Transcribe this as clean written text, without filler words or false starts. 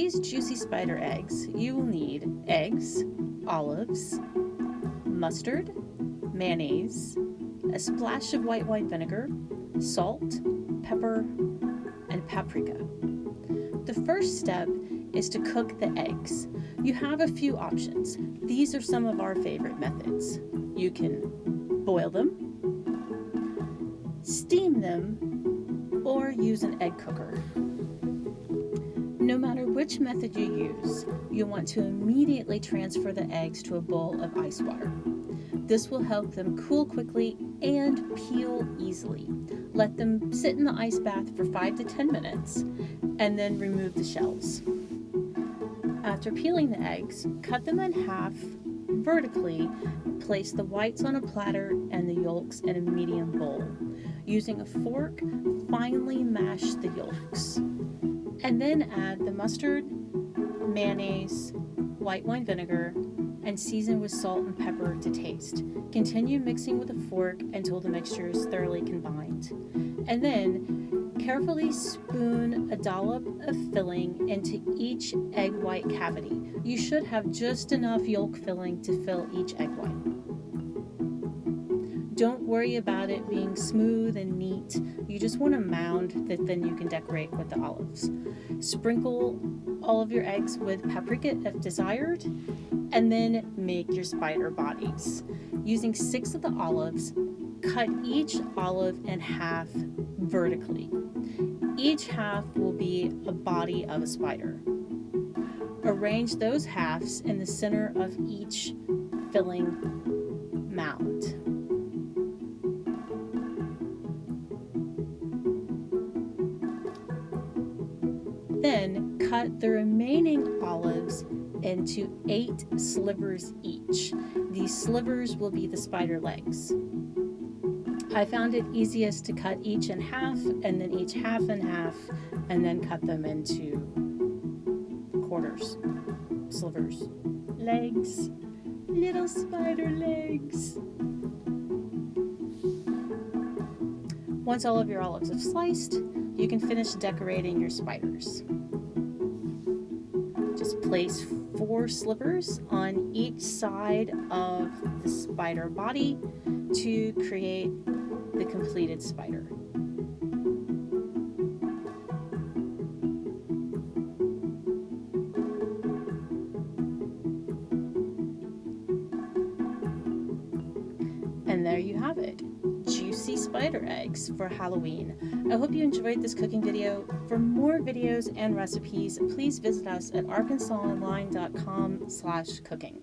these juicy spider eggs, you will need eggs, olives, mustard, mayonnaise, a splash of white wine vinegar, salt, pepper, and paprika. The first step is to cook the eggs. You have a few options. These are some of our favorite methods. You can boil them, steam them, or use an egg cooker. No matter which method you use, you'll want to immediately transfer the eggs to a bowl of ice water. This will help them cool quickly and peel easily. Let them sit in the ice bath for 5 to 10 minutes and then remove the shells. After peeling the eggs, cut them in half vertically. Place the whites on a platter and the yolks in a medium bowl. Using a fork, finely mash the yolks. And then add the mustard, mayonnaise, white wine vinegar, and season with salt and pepper to taste. Continue mixing with a fork until the mixture is thoroughly combined. And then carefully spoon a dollop of filling into each egg white cavity. You should have just enough yolk filling to fill each egg white. Don't worry about it being smooth and neat. You just want a mound that then you can decorate with the olives. Sprinkle all of your eggs with paprika if desired, and then make your spider bodies. Using 6 of the olives, cut each olive in half vertically. Each half will be a body of a spider. Arrange those halves in the center of each filling mound. Then cut the remaining olives into 8 slivers each. These slivers will be the spider legs. I found it easiest to cut each in half and then each half in half and then cut them into quarters, slivers, legs, little spider legs. Once all of your olives have sliced, you can finish decorating your spiders. Just place 4 slivers on each side of the spider body to create the completed spider. And there you have it. Juicy spider eggs for Halloween. I hope you enjoyed this cooking video. For more videos and recipes, please visit us at arkansasonline.com/cooking.